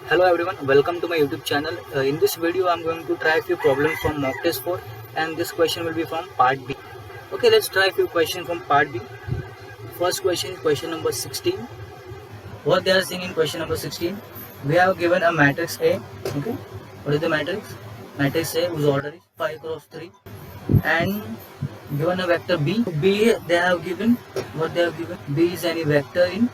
Hello everyone, welcome to my YouTube channel. In this video, I'm going to try a few problems from mock test 4, and this question will be from part B. Okay, let's try a few questions from part B. First question is question number 16. What they are saying in question number 16? We have given a matrix A. Okay, what is the matrix? Matrix A whose order is 5 cross 3, and given a vector B. B they have given, what they have given? B is any vector in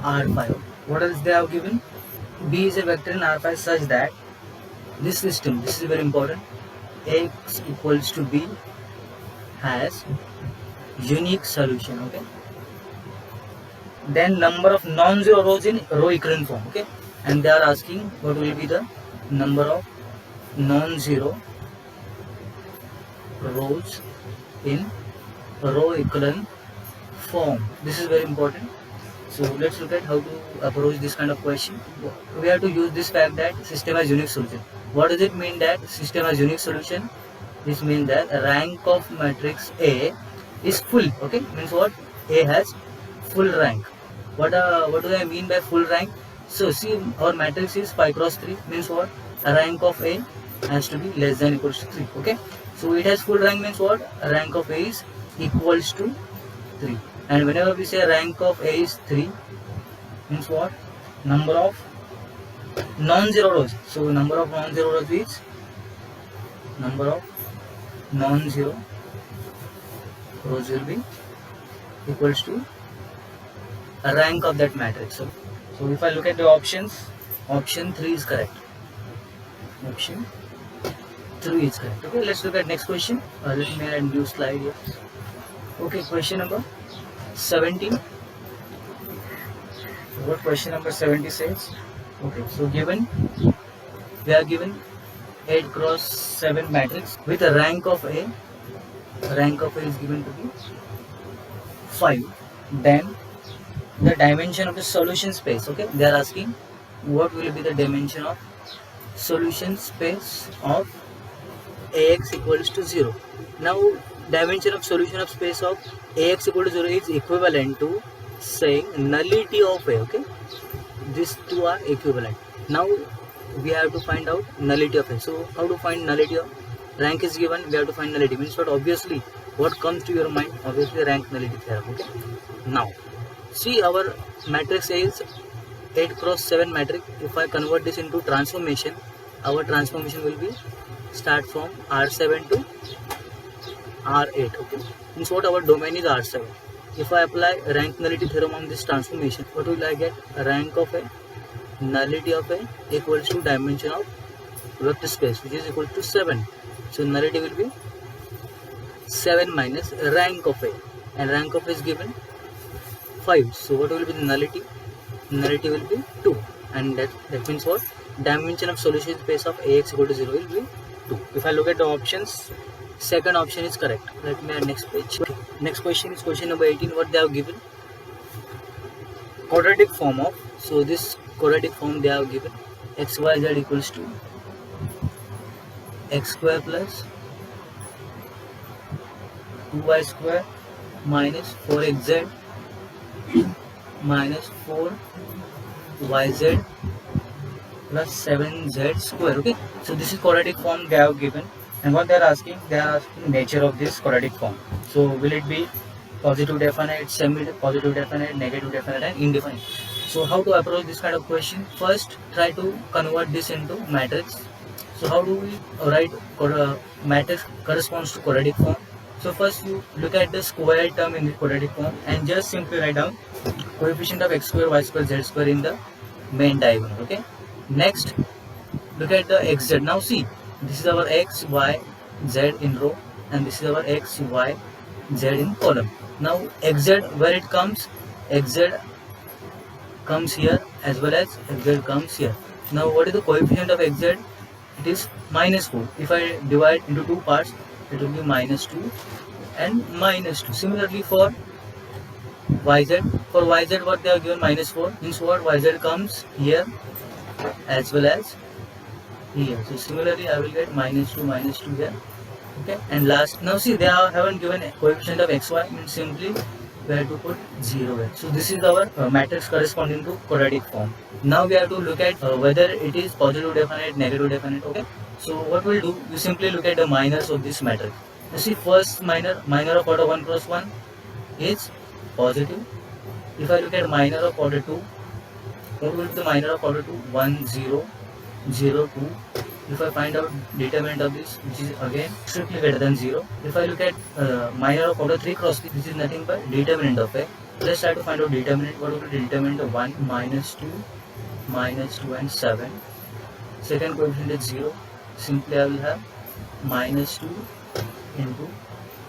R5. What else they have given? B is a vector in R5 such that this system, this is very important, X equals to B has unique solution. Okay, then number of non-zero rows in row equivalent form. Okay, and they are asking what will be the number of non-zero rows in row equivalent form. This is very important. So let's look at how to approach this kind of question. We have to use this fact that system has unique solution. What does it mean that system has unique solution? This means that rank of matrix A is full. Okay, means what? A has full rank. What do I mean by full rank? So see, our matrix is 5 cross 3, means what? A rank of A has to be less than equals to 3. Okay, so it has full rank means what? A rank of A is equals to 3. And whenever we say rank of A is 3, means what? Number of non-zero rows. So number of non-zero rows is number of non-zero rows will be equals to a rank of that matrix. So if I look at the options, option 3 is correct. Option 3 is correct. Okay, let's look at next question. Let me add new slide here. Okay, question number 17. What question number 70 says? Okay, so we are given 8 cross 7 matrix with a rank of A. Rank of A is given to be 5. Then the dimension of the solution space. Okay, they are asking what will be the dimension of solution space of Ax equals to 0. Now dimension of solution of space of Ax equal to 0 is equivalent to saying nullity of A. Okay, these two are equivalent. Now we have to find out nullity of A. So how to find nullity of rank is given? We have to find nullity. Means what? Obviously, what comes to your mind? Obviously, rank nullity theorem. Okay. Now see, our matrix A is 8 cross 7 matrix. If I convert this into transformation, our transformation will be start from R7 to R8. Okay, means what? Our domain is R7. If I apply rank nullity theorem on this transformation, what will I get? Rank of A, nullity of A equals to dimension of vector space, which is equal to 7. So nullity will be 7 minus rank of A, and rank of A is given 5. So what will be the nullity? Nullity will be 2, and that means what? Dimension of solution space of Ax equal to 0 will be 2. If I look at the options, second option is correct. Let me add next page. Okay. Next question is question number 18. What they have given? Quadratic form of. So this quadratic form they have given xyz equals to x square plus 2y square minus 4xz minus 4yz plus 7z square. Okay, so this is quadratic form they have given, and what they are asking nature of this quadratic form. So will it be positive definite, semi-positive definite, negative definite, and indefinite? So how to approach this kind of question? First, try to convert this into matrix. So how do we write matrix corresponds to quadratic form? So first you look at the square term in the quadratic form and just simply write down coefficient of x square, y square, z square in the main diagonal. Okay. Next, look at the xz. Now see, this is our x, y, z in row, and this is our x, y, z in column. Now xz, where it comes? Xz comes here as well as xz comes here. Now what is the coefficient of xz? It is minus 4. If I divide into two parts, it will be minus 2 and minus 2. Similarly for yz, what they are given? Minus 4. Means what? Yz comes here as well as here. So similarly I will get minus 2 here. Okay, and last, now see, they haven't given a coefficient of xy, means simply we have to put 0 here. So this is our matrix corresponding to quadratic form. Now we have to look at whether it is positive definite, negative definite. Okay. So what we'll do, you simply look at the minors of this matrix. You see, first minor of order 1 cross 1 is positive. If I look at minor of order 2, what will be the minor of order 2? 1 0 0 2. If I find out determinant of this, which is again strictly greater than 0. If I look at minor of order 3 cross 3, this is nothing but determinant of a. Let's try to find out determinant. What will be determinant of 1, minus 2 and 7. Second coefficient is 0. Simply I will have minus 2 into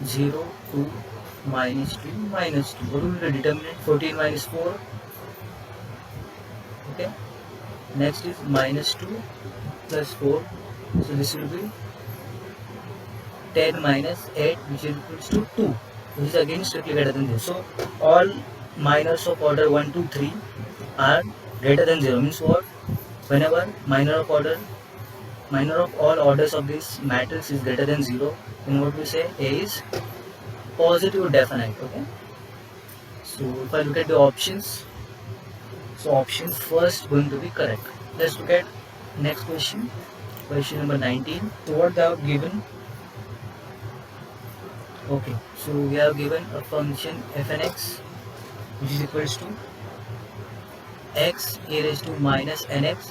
0, 2, minus 2, minus 2. What will be the determinant? 14 minus 4. Okay. Next is minus 2 plus 4. So this will be 10 minus 8, which is equals to 2. Which is again strictly greater than 0. So all minors of order 1, 2, 3 are greater than 0. Means what? Whenever minor of all orders of this matrix is greater than 0, then what we say A is positive definite. Okay. So if I look at the options, so option first going to be correct. Let's look at next question. Question number 19. So what they have given? Okay, so we have given a function f(x), which is equals to x e raised to minus nx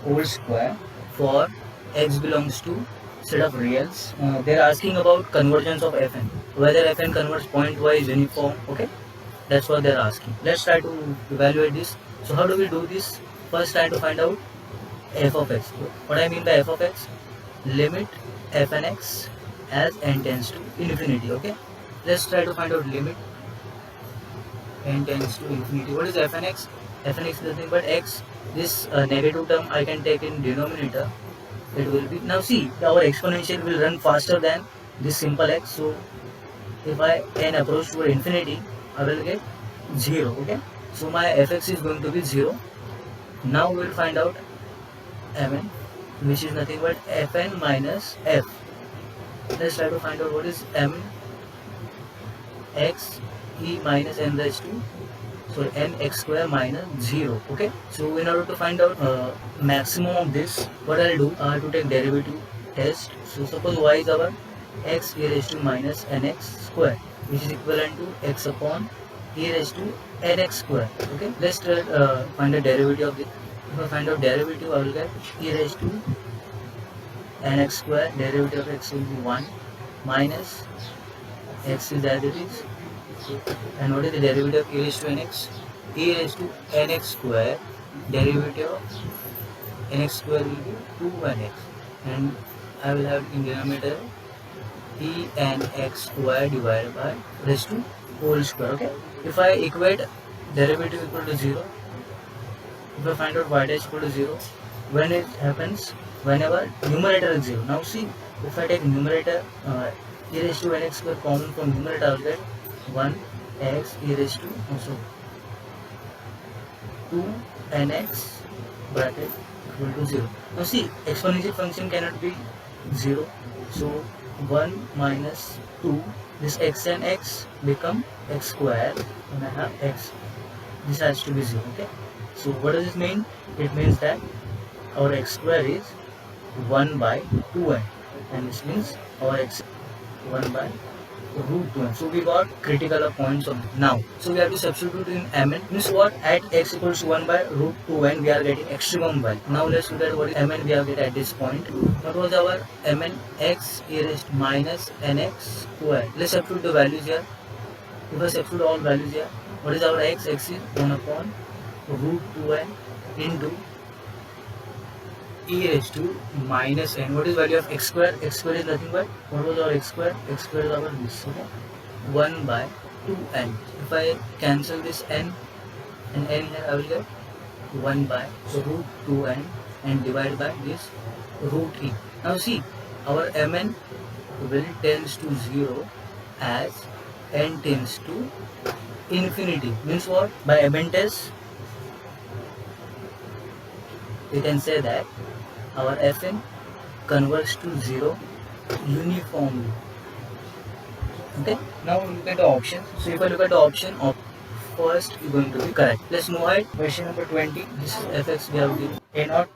whole square for x belongs to set of reals. They are asking about convergence of fn, whether fn converts pointwise uniform. Okay, that's what they are asking. Let's try to evaluate this. So how do we do this? First try to find out f of x. What I mean by f of x? Limit f(x) as n tends to infinity. Okay, let's try to find out limit n tends to infinity. What is f(x)? f(x) is nothing but x. This negative term I can take in denominator. It will be, now see, our exponential will run faster than this simple x. So if I n approach to infinity, I will get 0. Okay, so my fx is going to be 0. Now we will find out mn, which is nothing but fn minus f. Let's try to find out what is mn. X e minus n raised to, so nx square minus 0. Okay, so in order to find out maximum of this, what I'll do, to take derivative test. So suppose y is our x e raised to minus nx square, which is equivalent to x upon e raised to nx square. Okay, let's find the derivative of this. If I find out derivative, I will get e raised to nx square. Derivative of x will be 1 minus x is as it is. And what is the derivative of e raised to nx? E raised to nx square. Derivative of nx square will be 2nx, and I will have in denominator e nx square divided by raised to whole square. Okay, if I equate derivative equal to 0, if I find out y dash equal to 0, when it happens, whenever numerator is 0. Now see, if I take numerator e raised to nx square common from numerator, I will get 1x e raised to also 2nx bracket equal to 0. Now see, exponential function cannot be 0. So 1 minus 2, this x and x become x square, and I have x. This has to be 0. Okay. So what does this mean? It means that our x square is 1 by 2n, and this means our x is 1 by root 2n. So we got critical of points of now. So we have to substitute in mn. Means what? At x equals to 1 by root 2n, we are getting extremum value. Now let's look at what is mn we have get at this point. What was our mn? X e raised to minus nx square. Let's substitute the values here. If I substitute all values here, what is our x? X is 1 upon root 2n into e raised to minus n. What is value of x square? X square is nothing but, what was our x square? X square is our this. Okay, 1 by 2n. If I cancel this n and n here, I will get 1 by root 2n and divide by this root e. Now see, our mn will tends to 0 as n tends to infinity. Means what? By mn test, we can say that our fn converges to 0 uniformly. Okay, now look at the options. So if I look at the option of first is going to be correct. Let's move ahead. Question number 20. This is fx we have given a naught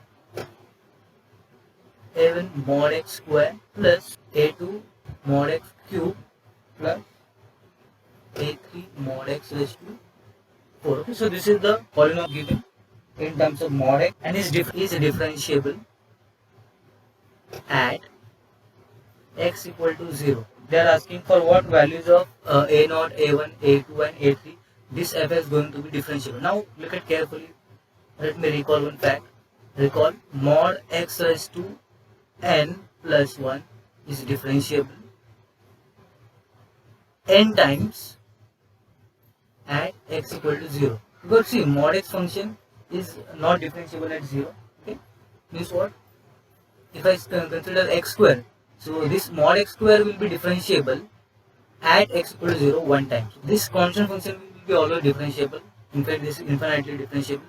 a1 mod x square plus a2 mod x cube plus a3 mod x raised to 4. Okay, so this is the polynomial given in terms of mod x and is differentiable at x equal to 0. They are asking for what values of a0, a1, a2 and a3. This f is going to be differentiable. Now look at carefully. Let me recall one fact. Recall mod x raised to n plus 1 is differentiable n times at x equal to 0. Because see, mod x function is not differentiable at 0. Okay, means what? If I consider x square, so this mod x square will be differentiable at x equal to 0 one time. So this constant function will be always differentiable. In fact, this is infinitely differentiable.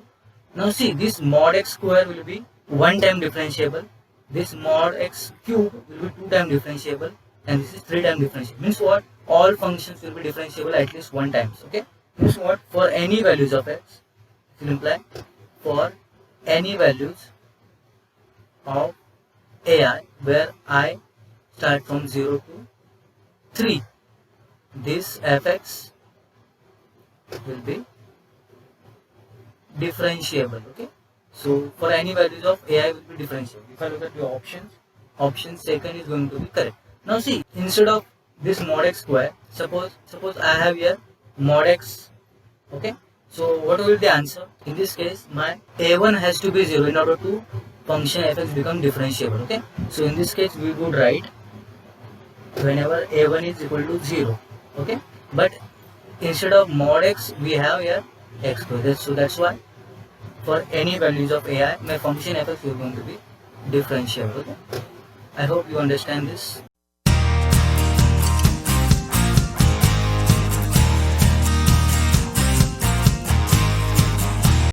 Now see, this mod x square will be one time differentiable. This mod x cube will be two time differentiable, and this is three time differentiable. Means what? All functions will be differentiable at least one time. Okay. Means what? For any values of x, it will imply for any values of ai where I start from 0 to 3, this fx will be differentiable. Okay, so for any values of ai will be differentiable. If I look at the options, option second is going to be correct. Now see, instead of this mod x square, suppose I have here mod x. Okay, so what will be the answer? In this case, my a1 has to be 0 in order to function fx become differentiable. Okay, so in this case we would write whenever a1 is equal to 0. Okay, but instead of mod x we have here x square. So that's why for any values of ai my function fx is going to be differentiable. Okay, I hope you understand this.